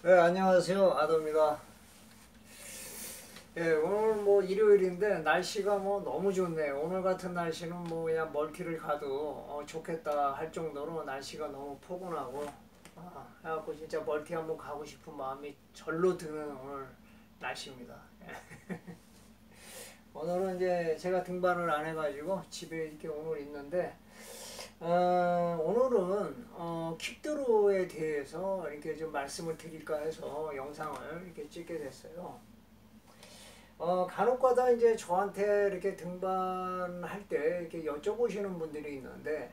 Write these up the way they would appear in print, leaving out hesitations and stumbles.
네, 안녕하세요. 아도입니다. 예, 오늘 뭐 일요일인데 날씨가 뭐 너무 좋네요. 오늘 같은 날씨는 뭐 그냥 멀티를 가도 좋겠다 할 정도로 날씨가 너무 포근하고 해갖고 진짜 멀티 한번 가고 싶은 마음이 절로 드는 오늘 날씨입니다. 오늘은 이제 제가 등반을 안 해가지고 집에 이렇게 오늘 있는데 오늘은 킥드로에 대해서 이렇게 좀 말씀을 드릴까 해서 영상을 이렇게 찍게 됐어요. 간혹가다 이제 저한테 이렇게 등반할 때 이렇게 여쭤보시는 분들이 있는데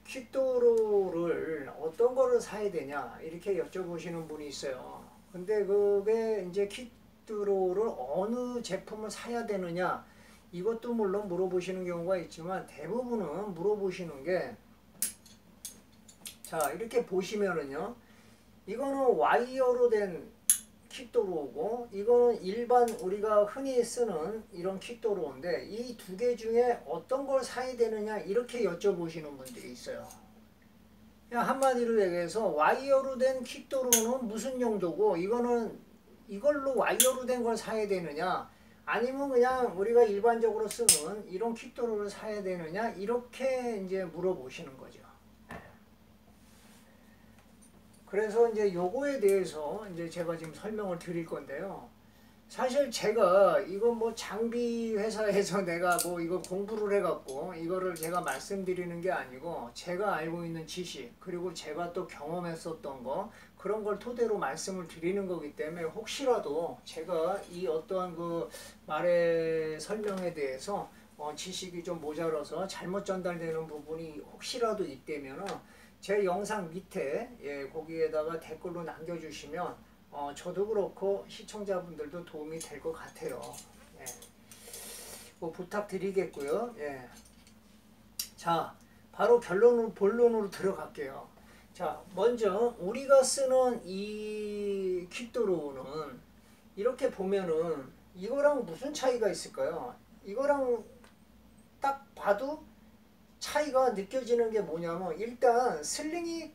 킥도로를 어떤 거를 사야 되냐 이렇게 여쭤보시는 분이 있어요. 근데 그게 이제 킥도로를 어느 제품을 사야 되느냐 이것도 물론 물어보시는 경우가 있지만 대부분은 물어보시는 게 자 이렇게 보시면은요 이거는 와이어로 된 킥도로고 이거는 일반 우리가 흔히 쓰는 이런 킥도로인데 이 두 개 중에 어떤 걸 사야 되느냐 이렇게 여쭤보시는 분들이 있어요. 그냥 한마디로 얘기해서 와이어로 된 킥도로는 무슨 용도고 이거는 이걸로 와이어로 된 걸 사야 되느냐 아니면 그냥 우리가 일반적으로 쓰는 이런 킥도로를 사야 되느냐 이렇게 이제 물어보시는 거죠. 그래서 이제 요거에 대해서 이제 제가 지금 설명을 드릴 건데요. 사실 제가 이거 뭐 장비 회사에서 내가 뭐 이거 공부를 해갖고 이거를 제가 말씀드리는 게 아니고 제가 알고 있는 지식 그리고 제가 또 경험했었던 거 그런 걸 토대로 말씀을 드리는 거기 때문에 혹시라도 제가 이 어떠한 그 말의 설명에 대해서 지식이 좀 모자라서 잘못 전달되는 부분이 혹시라도 있다면은 제 영상 밑에 거기에다가 댓글로 남겨주시면 저도 그렇고 시청자분들도 도움이 될 것 같아요. 예. 뭐 부탁드리겠고요. 예. 자, 바로 본론으로 들어갈게요. 자, 먼저 우리가 쓰는 이 킥도로는 이렇게 보면은 이거랑 무슨 차이가 있을까요? 이거랑 딱 봐도 차이가 느껴지는 게 뭐냐면 일단 슬링이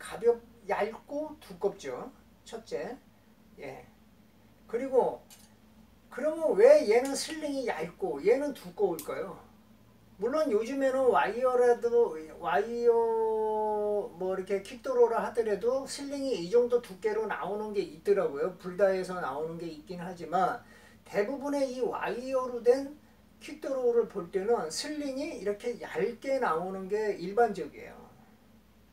얇고 두껍죠. 첫째. 예. 그리고 그러면 왜 얘는 슬링이 얇고 얘는 두꺼울까요? 물론 요즘에는 와이어 뭐 이렇게 킥도로라 하더라도 슬링이 이 정도 두께로 나오는 게 있더라고요. 불다에서 나오는 게 있긴 하지만 대부분의 이 와이어로 된 킥도로를 볼 때는 슬링이 이렇게 얇게 나오는 게 일반적이에요.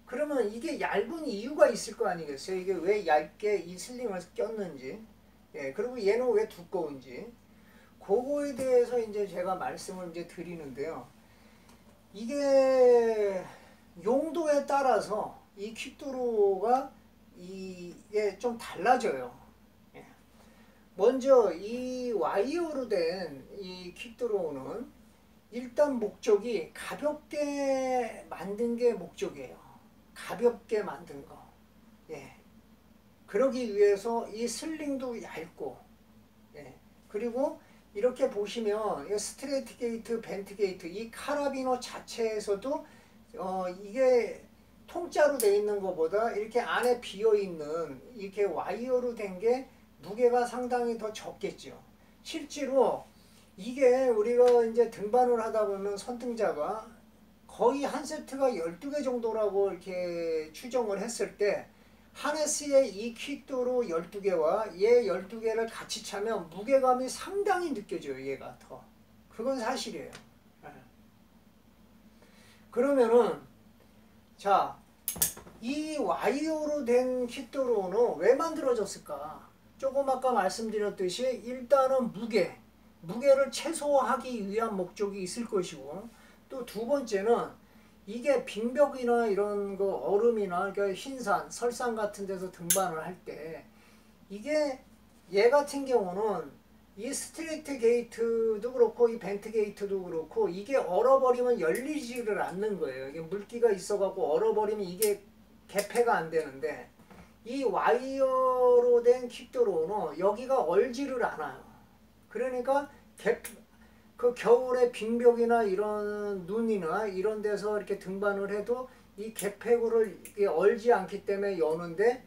그러면 이게 얇은 이유가 있을 거 아니겠어요? 이게 왜 얇게 이 슬링을 꼈는지, 예, 그리고 얘는 왜 두꺼운지, 그거에 대해서 이제 제가 말씀을 이제 드리는데요. 이게 용도에 따라서 이 킥도로가 이게 좀 달라져요. 먼저 이 와이어로 된 이 킥드로우는 일단 목적이 가볍게 만든 게 목적이에요. 가볍게 만든 거. 예. 그러기 위해서 이 슬링도 얇고, 예. 그리고 이렇게 보시면 스트레이트 게이트, 벤트 게이트 이 카라비너 자체에서도 이게 통짜로 되어 있는 것보다 이렇게 안에 비어 있는 이렇게 와이어로 된 게 무게가 상당히 더 적겠죠. 실제로 이게 우리가 이제 등반을 하다 보면 선등자가 거의 한 세트가 12개 정도라고 이렇게 추정을 했을 때 하네스의 이 킥도로 12개와 얘 12개를 같이 차면 무게감이 상당히 느껴져요. 얘가 더. 그건 사실이에요. 그러면은 자, 이 와이어로 된 킥도로는 왜 만들어졌을까? 조금 아까 말씀드렸듯이 일단은 무게를 최소화하기 위한 목적이 있을 것이고 또 두 번째는 이게 빙벽이나 이런 거 얼음이나 그러니까 흰산, 설산 같은 데서 등반을 할 때 이게 얘 같은 경우는 이 스트레이트 게이트도 그렇고 이 벤트 게이트도 그렇고 이게 얼어버리면 열리지를 않는 거예요. 이게 물기가 있어갖고 얼어버리면 이게 개폐가 안 되는데 이 와이어로 된 킥도로는 여기가 얼지를 않아요. 그러니까 그 겨울에 빙벽이나 이런 눈이나 이런 데서 이렇게 등반을 해도 이 개폐구를 얼지 않기 때문에 여는데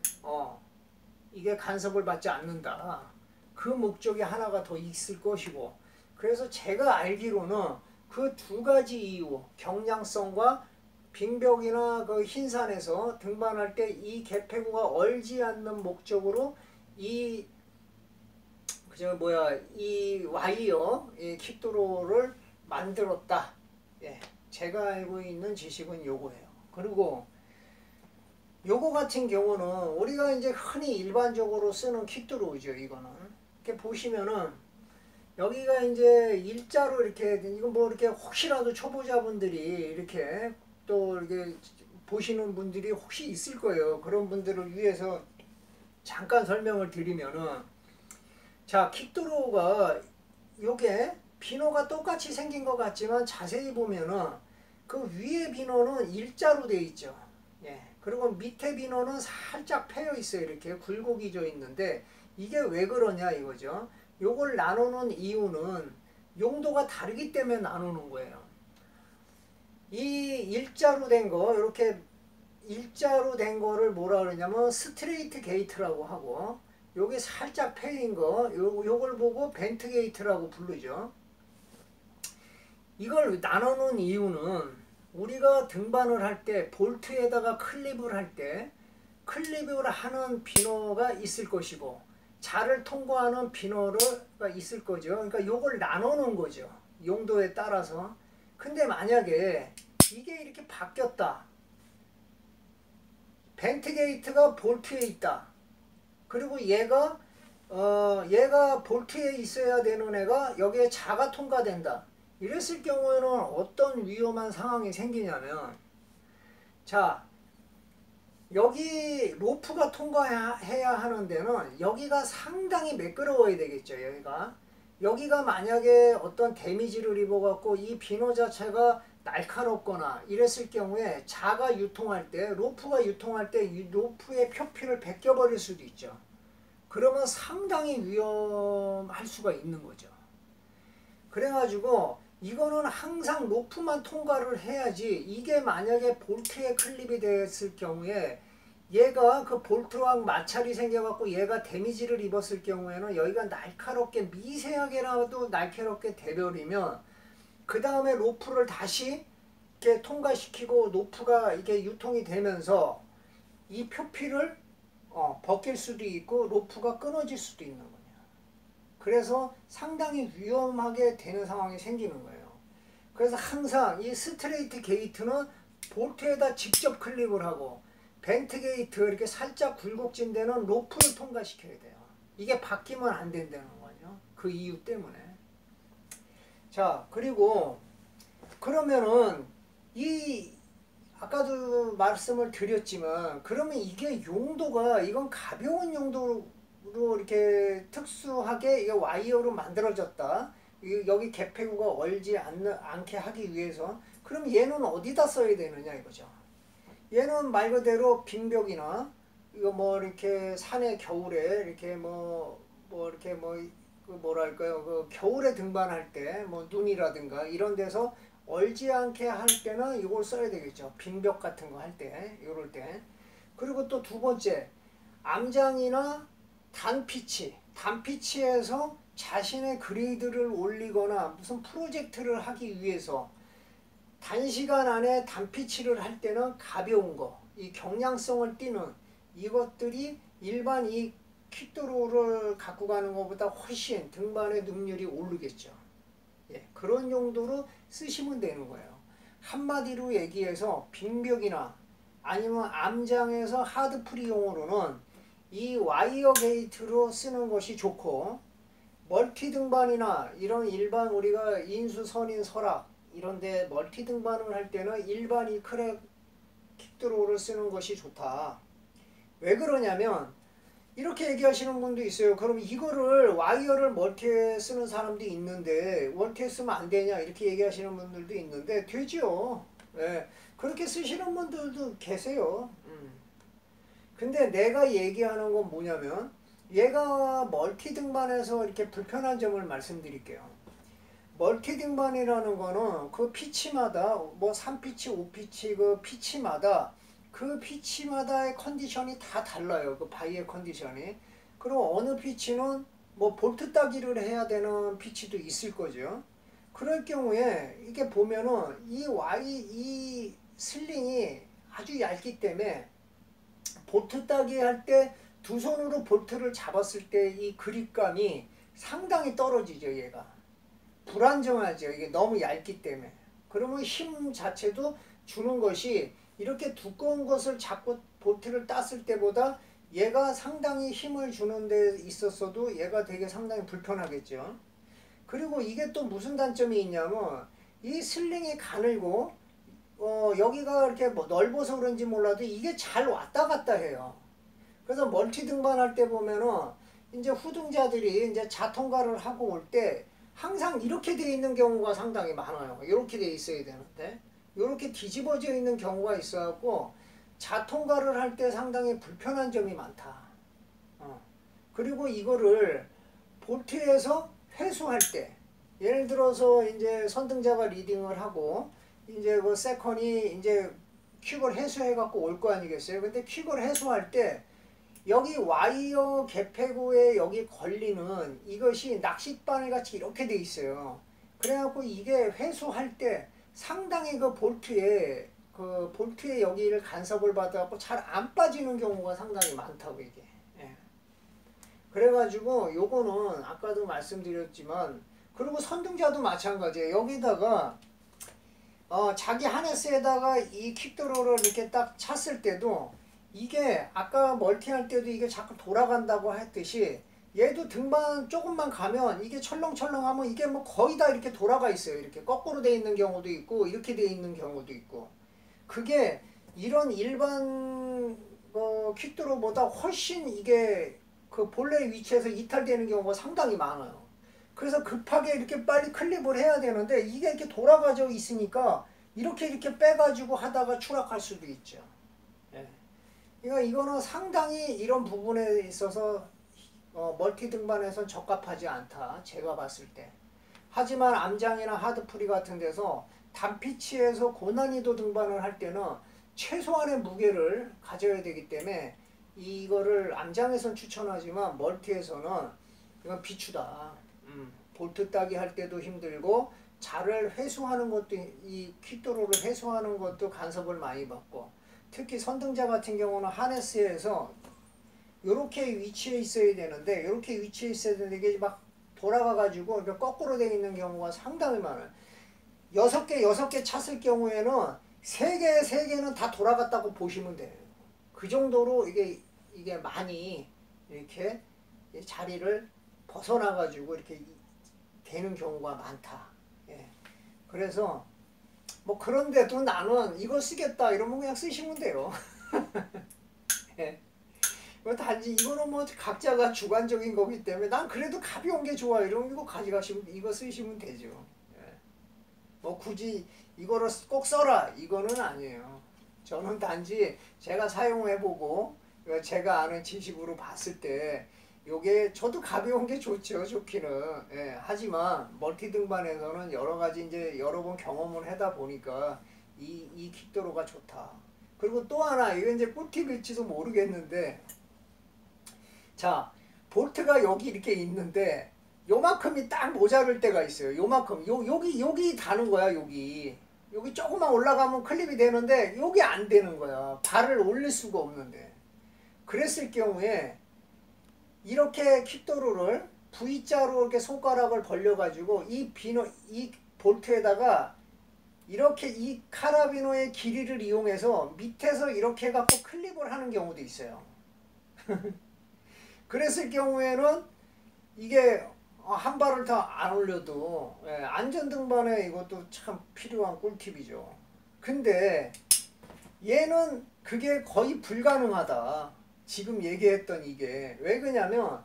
이게 간섭을 받지 않는다. 그 목적이 하나가 더 있을 것이고, 그래서 제가 알기로는 그 두 가지 이유, 경량성과 빙벽이나 그 흰산에서 등반할 때 이 개폐구가 얼지 않는 목적으로 이 이 와이어 이 킥도로를 만들었다. 예, 제가 알고 있는 지식은 요거예요. 그리고 요거 같은 경우는 우리가 이제 흔히 일반적으로 쓰는 킥도로죠. 이거는 이렇게 보시면은 여기가 이제 일자로 이렇게 이거 뭐 이렇게 혹시라도 초보자분들이 이렇게 또 이렇게 보시는 분들이 혹시 있을 거예요. 그런 분들을 위해서 잠깐 설명을 드리면은, 자, 킥드로우가 요게 비너가 똑같이 생긴 것 같지만 자세히 보면은 그 위에 비너는 일자로 돼 있죠. 예. 그리고 밑에 비너는 살짝 패여 있어요. 이렇게 굴곡이져 있는데 이게 왜 그러냐 이거죠. 요걸 나누는 이유는 용도가 다르기 때문에 나누는 거예요. 이 일자로 된 거, 이렇게 일자로 된 거를 뭐라 그러냐면 스트레이트 게이트라고 하고, 요게 살짝 패인 거, 요걸 보고 벤트 게이트라고 부르죠. 이걸 나누는 이유는 우리가 등반을 할 때 볼트에다가 클립을 할 때 클립을 하는 비너가 있을 것이고 자를 통과하는 비너가 있을 거죠. 그러니까 요걸 나누는 거죠. 용도에 따라서. 근데 만약에 이게 이렇게 바뀌었다. 벤트 게이트가 볼트에 있다. 그리고 얘가 볼트에 있어야 되는 애가 여기에 자가 통과된다. 이랬을 경우에는 어떤 위험한 상황이 생기냐면, 자, 여기 로프가 통과해야 하는 데는 여기가 상당히 매끄러워야 되겠죠. 여기가 만약에 어떤 데미지를 입어갖고 이 비너 자체가 날카롭거나 이랬을 경우에 자가 유통할 때, 로프가 유통할 때 이 로프의 표피를 벗겨버릴 수도 있죠. 그러면 상당히 위험할 수가 있는 거죠. 그래가지고 이거는 항상 로프만 통과를 해야지, 이게 만약에 볼트에 클립이 됐을 경우에 얘가 그 볼트랑 마찰이 생겨갖고 얘가 데미지를 입었을 경우에는 여기가 날카롭게 미세하게라도 날카롭게 돼버리면 그 다음에 로프를 다시 이렇게 통과시키고 로프가 이게 유통이 되면서 이 표피를 벗길 수도 있고 로프가 끊어질 수도 있는 거예요. 그래서 상당히 위험하게 되는 상황이 생기는 거예요. 그래서 항상 이 스트레이트 게이트는 볼트에다 직접 클립을 하고 벤트 게이트 이렇게 살짝 굴곡진 데는 로프를 통과시켜야 돼요. 이게 바뀌면 안 된다는 거죠. 그 이유 때문에. 자, 그리고 그러면은 아까도 말씀을 드렸지만, 그러면 이게 용도가, 이건 가벼운 용도로 이렇게 특수하게 이게 와이어로 만들어졌다. 여기 개폐구가 얼지 않게 하기 위해서. 그럼 얘는 어디다 써야 되느냐 이거죠. 얘는 말 그대로 빙벽이나 이거 뭐 이렇게 산에 겨울에 이렇게 그 뭐랄까요, 그 겨울에 등반할 때 뭐 눈이라든가 이런 데서 얼지 않게 할 때는 이걸 써야 되겠죠. 빙벽 같은 거 할 때, 이럴 때. 그리고 또 두 번째, 암장이나 단피치에서 자신의 그레이드를 올리거나 무슨 프로젝트를 하기 위해서 단시간 안에 단피치를 할 때는 가벼운 거, 이 경량성을 띠는 이것들이 일반 이 킥도로를 갖고 가는 것보다 훨씬 등반의 능률이 오르겠죠. 예, 그런 용도로 쓰시면 되는 거예요. 한마디로 얘기해서 빙벽이나 아니면 암장에서 하드프리용으로는 이 와이어 게이트로 쓰는 것이 좋고, 멀티 등반이나 이런 일반 우리가 인수, 선인, 설악 이런데 멀티 등반을 할 때는 일반 이 크랙 킥드로우를 쓰는 것이 좋다. 왜 그러냐면 이렇게 얘기하시는 분도 있어요. 그럼 이거를 와이어를 멀티에 쓰는 사람도 있는데 멀티에 쓰면 안 되냐 이렇게 얘기하시는 분들도 있는데 되죠. 예, 그렇게 쓰시는 분들도 계세요. 근데 내가 얘기하는 건 뭐냐면, 얘가 멀티 등반에서 이렇게 불편한 점을 말씀드릴게요. 멀티 등반이라는 거는 그 피치마다 뭐 3피치, 5피치 그 피치마다 그 피치마다의 컨디션이 다 달라요. 그 바위의 컨디션이. 그리고 어느 피치는 뭐 볼트 따기를 해야 되는 피치도 있을 거죠. 그럴 경우에 이게 보면은 이 슬링이 아주 얇기 때문에 볼트 따기 할 때 두 손으로 볼트를 잡았을 때 이 그립감이 상당히 떨어지죠. 얘가 불안정하죠. 이게 너무 얇기 때문에. 그러면 힘 자체도 주는 것이 이렇게 두꺼운 것을 잡고 볼트를 땄을 때보다 얘가 상당히 힘을 주는 데 있었어도 얘가 되게 상당히 불편하겠죠. 그리고 이게 또 무슨 단점이 있냐면 이 슬링이 가늘고 여기가 이렇게 뭐 넓어서 그런지 몰라도 이게 잘 왔다 갔다 해요. 그래서 멀티 등반할 때 보면은 이제 후등자들이 이제 자통가를 하고 올 때 항상 이렇게 돼 있는 경우가 상당히 많아요. 이렇게 돼 있어야 되는데 이렇게 뒤집어져 있는 경우가 있어갖고 자통가를 할 때 상당히 불편한 점이 많다. 그리고 이거를 볼트에서 회수할 때 예를 들어서 이제 선등자가 리딩을 하고 이제 그 세컨이 이제 퀵을 회수해 갖고 올 거 아니겠어요. 근데 퀵을 회수할 때 여기 와이어 개폐구에 여기 걸리는 이것이 낚싯바늘 같이 이렇게 돼 있어요. 그래갖고 이게 회수할 때 상당히 그 볼트에 여기를 간섭을 받아갖고 잘 안 빠지는 경우가 상당히 많다고 이게. 예. 그래가지고 요거는 아까도 말씀드렸지만 그리고 선등자도 마찬가지예요. 여기다가 자기 하네스에다가 이 킥드로를 이렇게 딱 찼을 때도 이게 아까 멀티할 때도 이게 자꾸 돌아간다고 했듯이 얘도 등반 조금만 가면 이게 철렁철렁하면 이게 뭐 거의 다 이렇게 돌아가 있어요. 이렇게 거꾸로 돼 있는 경우도 있고 이렇게 돼 있는 경우도 있고 그게 이런 일반 퀵드로보다 훨씬 이게 그 본래 위치에서 이탈되는 경우가 상당히 많아요. 그래서 급하게 이렇게 빨리 클립을 해야 되는데 이게 이렇게 돌아가져 있으니까 이렇게 빼가지고 하다가 추락할 수도 있죠. 예. 그러니까 이거는 상당히 이런 부분에 있어서 멀티 등반에선 적합하지 않다. 제가 봤을 때. 하지만 암장이나 하드프리 같은 데서 단피치에서 고난이도 등반을 할 때는 최소한의 무게를 가져야 되기 때문에 이거를 암장에선 추천하지만 멀티에서는 이건 비추다. 볼트 따기 할 때도 힘들고 자를 회수하는 것도 이 퀵도로를 회수하는 것도 간섭을 많이 받고 특히 선등자 같은 경우는 하네스에서 이렇게 위치해 있어야 되는데 이렇게 위치해 있어야 되는데 이게 막 돌아가 가지고 거꾸로 되어 있는 경우가 상당히 많아요. 6개 찼을 경우에는 3개는 다 돌아갔다고 보시면 돼요. 그 정도로 이게 많이 이렇게 자리를 벗어나 가지고 이렇게 되는 경우가 많다. 예. 그래서 뭐 그런데도 나는 이거 쓰겠다 이러면 그냥 쓰시면 돼요. 예. 단지 이거는 뭐 각자가 주관적인 거기 때문에 난 그래도 가벼운 게 좋아 이러면 이거 가져가시면 이거 쓰시면 되죠. 예. 뭐 굳이 이거를 꼭 써라 이거는 아니에요. 저는 단지 제가 사용해보고 제가 아는 지식으로 봤을 때 요게 저도 가벼운 게 좋죠. 좋기는. 예. 하지만 멀티 등반에서는 여러 가지 이제 여러 번 경험을 하다 보니까 이 킥도로가 좋다. 그리고 또 하나 이거 이제 꿀팁일지도 모르겠는데 자 볼트가 여기 이렇게 있는데 요만큼이 딱 모자랄 때가 있어요. 요만큼 여기 다는 거야. 여기 조금만 올라가면 클립이 되는데 여기 안 되는 거야. 발을 올릴 수가 없는데 그랬을 경우에 이렇게 킥도로를 V자로 이렇게 손가락을 벌려가지고 이 볼트에다가 이렇게 이 카라비노의 길이를 이용해서 밑에서 이렇게 해갖고 클립을 하는 경우도 있어요. 그랬을 경우에는 이게 한 발을 더 안 올려도 안전등반에 이것도 참 필요한 꿀팁이죠. 근데 얘는 그게 거의 불가능하다. 지금 얘기했던 이게 왜 그러냐면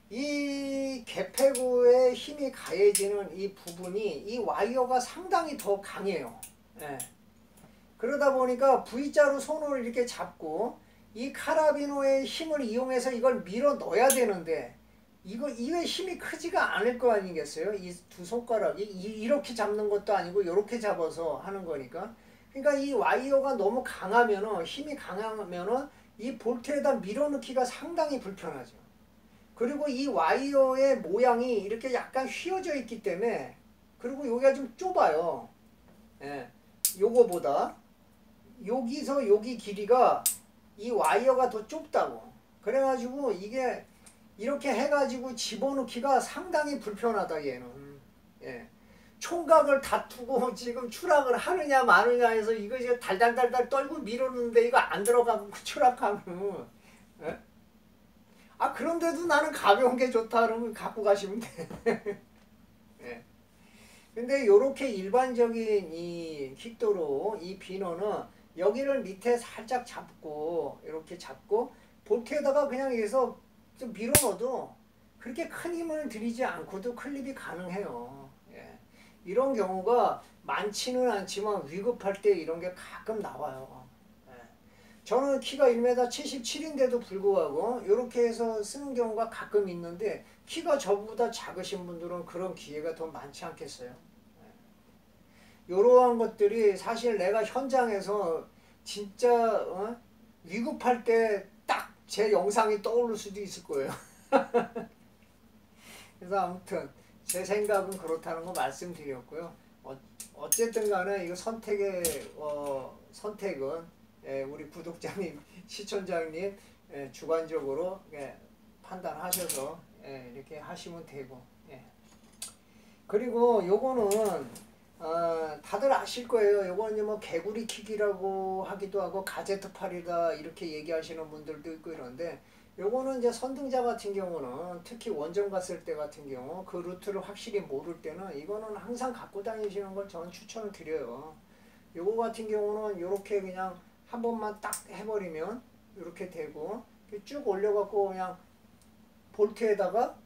이 개폐구에 힘이 가해지는 이 부분이 이 와이어가 상당히 더 강해요. 예. 그러다 보니까 V자로 손을 이렇게 잡고 이 카라비노의 힘을 이용해서 이걸 밀어 넣어야 되는데 이게 힘이 크지가 않을 거 아니겠어요? 이 두 손가락이 이렇게 잡는 것도 아니고 이렇게 잡아서 하는 거니까 그러니까 이 와이어가 너무 강하면은, 힘이 강하면은 이 볼트에다 밀어넣기가 상당히 불편하죠. 그리고 이 와이어의 모양이 이렇게 약간 휘어져 있기 때문에, 그리고 여기가 좀 좁아요. 예, 요거보다 여기서 여기 길이가 이 와이어가 더 좁다고. 그래가지고 이게 이렇게 해가지고 집어넣기가 상당히 불편하다 얘는. 예. 총각을 다투고 지금 추락을 하느냐 마느냐 해서 이거 이제 달달달달 떨고 밀어넣는데 이거 안 들어가고 추락하면, 예? 아 그런데도 나는 가벼운 게 좋다 그러면 갖고 가시면 돼. 예. 근데 요렇게 일반적인 이 킥도로 이 비너는 여기를 밑에 살짝 잡고 이렇게 잡고 볼트에다가 그냥 여기서 좀 밀어넣어도 그렇게 큰 힘을 들이지 않고도 클립이 가능해요. 예. 이런 경우가 많지는 않지만 위급할 때 이런 게 가끔 나와요. 예. 저는 키가 1m 77인데도 불구하고 이렇게 해서 쓰는 경우가 가끔 있는데, 키가 저보다 작으신 분들은 그런 기회가 더 많지 않겠어요. 예. 이러한 것들이 사실 내가 현장에서 진짜 위급할 때 딱 제 영상이 떠오를 수도 있을 거예요. 그래서 아무튼 제 생각은 그렇다는 거 말씀드렸고요. 어쨌든 간에 이거 선택은 우리 구독자님, 시청자님 주관적으로 판단하셔서 이렇게 하시면 되고. 그리고 요거는 다들 아실 거예요. 요거는 뭐 개구리 킥이라고 하기도 하고 가제트 팔이다 이렇게 얘기하시는 분들도 있고 이런데, 요거는 이제 선등자 같은 경우는 특히 원정 갔을 때 같은 경우 그 루트를 확실히 모를 때는 이거는 항상 갖고 다니시는 걸 저는 추천을 드려요. 요거 같은 경우는 요렇게 그냥 한 번만 딱 해버리면 이렇게 되고, 쭉 올려갖고 그냥 볼트에다가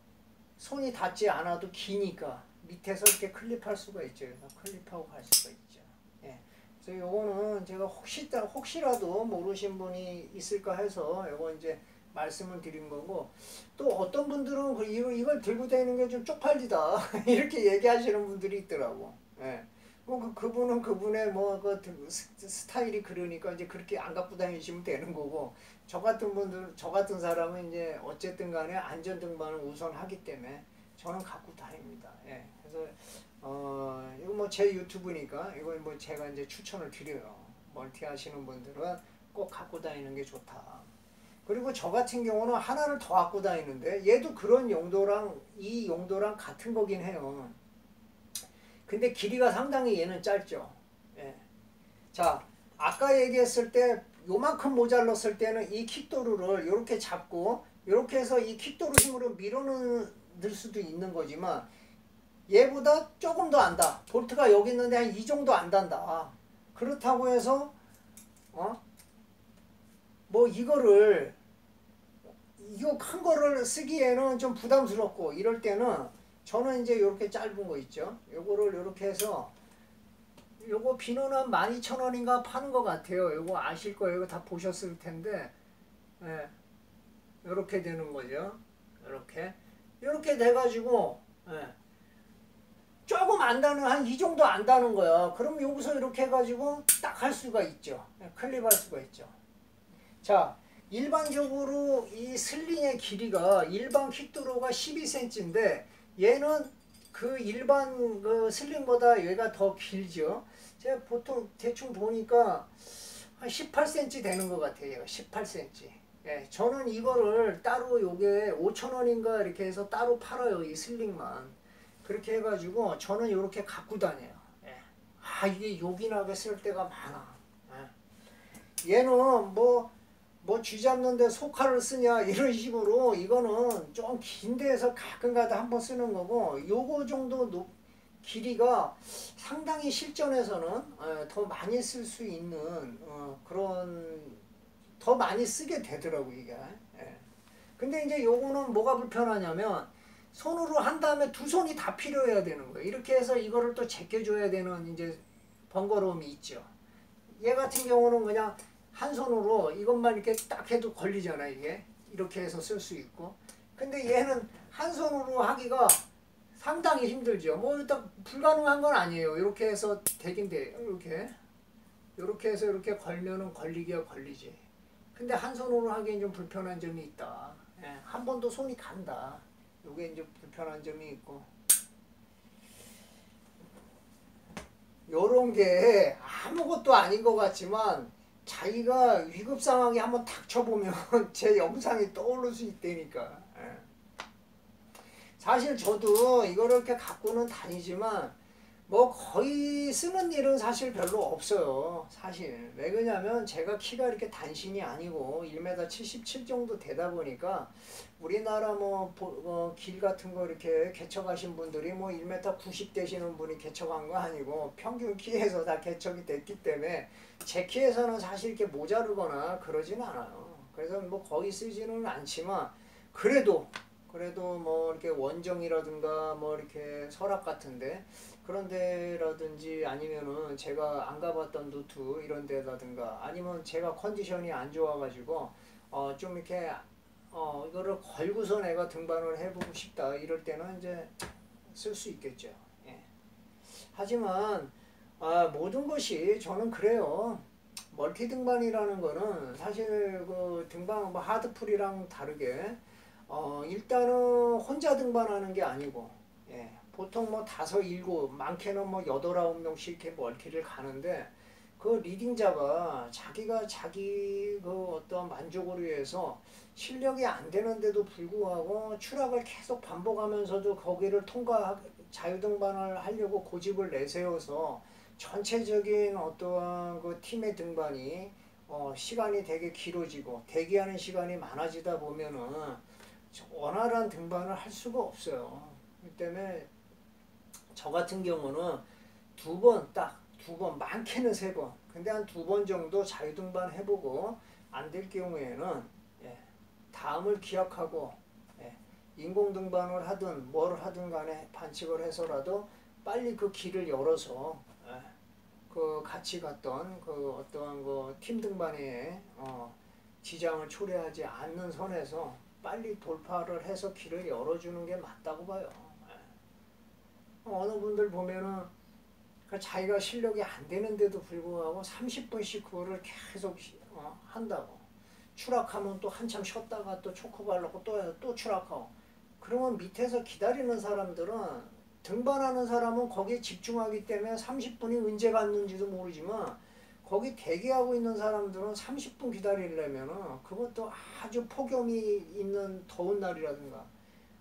손이 닿지 않아도 기니까 밑에서 이렇게 클립할 수가 있죠. 클립하고 갈 수가 있죠. 예. 그래서 요거는 제가 혹시라도 모르신 분이 있을까 해서 요거 이제 말씀을 드린 거고, 또 어떤 분들은 이걸 들고 다니는 게 좀 쪽팔리다 이렇게 얘기하시는 분들이 있더라고. 예. 뭐 그분은 그분의 뭐 그 스타일이 그러니까 이제 그렇게 안 갖고 다니시면 되는 거고, 저 같은 사람은 이제 어쨌든 간에 안전등반을 우선하기 때문에 저는 갖고 다닙니다. 예. 그래서 이거 뭐 제 유튜브니까 이걸 뭐 제가 이제 추천을 드려요. 멀티 하시는 분들은 꼭 갖고 다니는 게 좋다. 그리고 저 같은 경우는 하나를 더 갖고 다니는데, 얘도 그런 용도랑 이 용도랑 같은 거긴 해요. 근데 길이가 상당히 얘는 짧죠. 예. 자, 아까 얘기했을 때 요만큼 모자랐을 때는 이 킥도루를 이렇게 잡고 이렇게 해서 이 킥도루 힘으로 밀어넣을 수도 있는 거지만, 얘보다 조금 더 안다. 볼트가 여기 있는데 한 이 정도 안 단다. 그렇다고 해서 뭐 이거 큰 거를 쓰기에는 좀 부담스럽고 이럴 때는 저는 이제 이렇게 짧은 거 있죠. 요거를 이렇게 해서, 요거 비누는 12,000원인가 파는 것 같아요. 요거 아실 거예요. 이거 다 보셨을 텐데, 예, 요렇게 되는 거죠. 요렇게 돼가지고, 예, 조금 안다는, 한 이 정도 안다는 거야. 그럼 여기서 이렇게 해가지고 딱 할 수가 있죠. 클립할 수가 있죠. 자, 일반적으로 이 슬링의 길이가 일반 킥도로가 12cm인데 얘는 그 일반 그 슬링보다 얘가 더 길죠. 제가 보통 대충 보니까 한 18cm 되는 것 같아요. 얘가 18cm. 예, 저는 이거를 따로 요게 5,000원인가 이렇게 해서 따로 팔아요. 이 슬링만. 그렇게 해가지고 저는 이렇게 갖고 다녀요. 예. 이게 요긴하게 쓸 때가 많아. 예. 얘는 뭐 쥐잡는데 소칼을 쓰냐 이런 식으로, 이거는 좀 긴 데에서 가끔가다 한번 쓰는 거고, 요거 정도 길이가 상당히 실전에서는 더 많이 쓸 수 있는 그런, 더 많이 쓰게 되더라고 이게. 예. 근데 이제 요거는 뭐가 불편하냐면 손으로 한 다음에 두 손이 다 필요해야 되는 거예요. 이렇게 해서 이거를 또 제껴줘야 되는 이제 번거로움이 있죠. 얘 같은 경우는 그냥 한 손으로 이것만 이렇게 딱 해도 걸리잖아. 이게 이렇게 해서 쓸 수 있고. 근데 얘는 한 손으로 하기가 상당히 힘들죠. 뭐 일단 불가능한 건 아니에요. 이렇게 해서 되긴 돼요. 이렇게 이렇게 해서 이렇게 걸면은 걸리기야 걸리지. 근데 한 손으로 하기엔 좀 불편한 점이 있다. 예, 한 번도 손이 간다. 요게 이제 불편한 점이 있고. 요런 게 아무것도 아닌 것 같지만 자기가 위급 상황이 한번 닥쳐보면 제 영상이 떠오를 수 있다니까. 예. 사실 저도 이거를 이렇게 갖고는 다니지만 뭐 거의 쓰는 일은 사실 별로 없어요. 사실 왜 그러냐면 제가 키가 이렇게 단신이 아니고 1m 77 정도 되다 보니까 우리나라 길 같은 거 이렇게 개척하신 분들이 뭐 1m 90 되시는 분이 개척한 거 아니고 평균 키에서 다 개척이 됐기 때문에 제 키에서는 사실 이렇게 모자르거나 그러진 않아요. 그래서 뭐 거의 쓰지는 않지만 그래도 뭐 이렇게 원정이라든가 뭐 이렇게 설악 같은데 그런 데라든지 아니면은 제가 안 가봤던 루트 이런 데라든가 아니면 제가 컨디션이 안 좋아가지고 좀 이렇게 이거를 걸고서 내가 등반을 해보고 싶다 이럴 때는 이제 쓸 수 있겠죠. 예. 하지만 모든 것이 저는 그래요. 멀티 등반이라는 거는 사실 그 등반 뭐 하드풀이랑 다르게 일단은 혼자 등반하는 게 아니고 예, 보통 뭐 다섯 일곱 많게는 뭐 여덟 아홉 명씩 이렇게 멀티를 가는데 그 리딩자가 자기가 자기 그 어떤 만족을 위해서 실력이 안 되는데도 불구하고 추락을 계속 반복하면서도 거기를 자유등반을 하려고 고집을 내세워서 전체적인 어떠한 그 팀의 등반이 시간이 되게 길어지고 대기하는 시간이 많아지다 보면은 원활한 등반을 할 수가 없어요. 그 때문에 저 같은 경우는 두 번, 많게는 세 번. 근데 한 두 번 정도 자유등반 해보고 안 될 경우에는 예, 다음을 기약하고 예, 인공등반을 하든 뭘 하든 간에 반칙을 해서라도 빨리 그 길을 열어서 예, 그 같이 갔던 그 어떠한 그 팀 등반에 지장을 초래하지 않는 선에서 빨리 돌파를 해서 길을 열어주는 게 맞다고 봐요. 어느 분들 보면은 그 자기가 실력이 안 되는데도 불구하고 30분씩 그거를 계속 한다고. 추락하면 또 한참 쉬었다가 또 초코바르고 또 추락하고. 그러면 밑에서 기다리는 사람들은 등반하는 사람은 거기에 집중하기 때문에 30분이 언제 갔는지도 모르지만 거기 대기하고 있는 사람들은 30분 기다리려면 그것도 아주 폭염이 있는 더운 날이라든가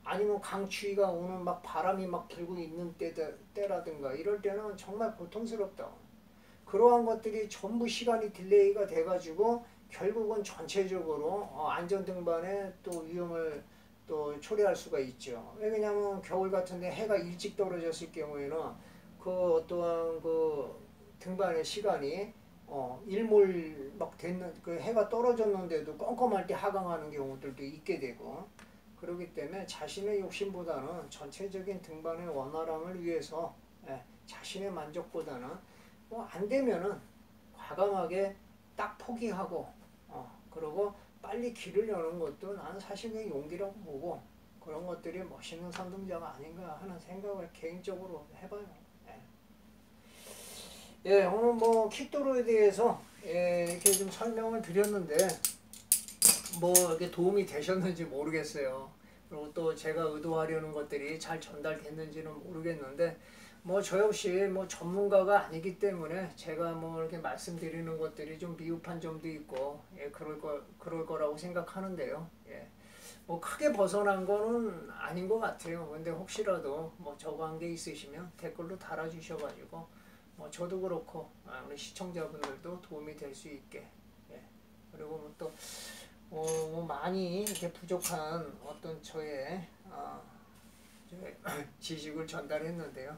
아니면 강추위가 오는 막 바람이 막 불고 있는 때라든가 이럴 때는 정말 고통스럽다. 그러한 것들이 전부 시간이 딜레이가 돼가지고 결국은 전체적으로 안전등반에 또 위험을 또 초래할 수가 있죠. 왜냐하면 겨울 같은데 해가 일찍 떨어졌을 경우에는 그 어떠한 그 등반의 시간이 일몰 막 됐는 그 해가 떨어졌는데도 껌껌할 때 하강하는 경우들도 있게 되고 그렇기 때문에 자신의 욕심보다는 전체적인 등반의 원활함을 위해서 자신의 만족보다는 뭐 안 되면은 과감하게 딱 포기하고 그러고 빨리 길을 여는 것도 나는 사실 그 용기라고 보고 그런 것들이 멋있는 선동자가 아닌가 하는 생각을 개인적으로 해봐요. 예, 오늘 뭐 킥도로에 대해서 이렇게 좀 설명을 드렸는데 뭐 이렇게 도움이 되셨는지 모르겠어요. 그리고 또 제가 의도하려는 것들이 잘 전달됐는지는 모르겠는데 뭐 저 역시 뭐 전문가가 아니기 때문에 제가 뭐 이렇게 말씀드리는 것들이 좀 미흡한 점도 있고 그럴 거라고 생각하는데요. 예. 뭐 크게 벗어난 거는 아닌 것 같아요. 근데 혹시라도 뭐 저거 한 게 있으시면 댓글로 달아주셔가지고 뭐 저도 그렇고 우리 시청자분들도 도움이 될 수 있게 그리고 뭐 또 많이 이렇게 부족한 어떤 저의 지식을 전달했는데요.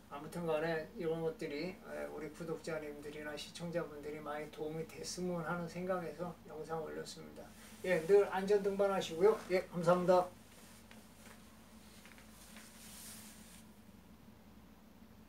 아무튼 간에 이런 것들이 우리 구독자님들이나 시청자분들이 많이 도움이 됐으면 하는 생각에서 영상 올렸습니다. 늘 안전 등반하시고요. 감사합니다.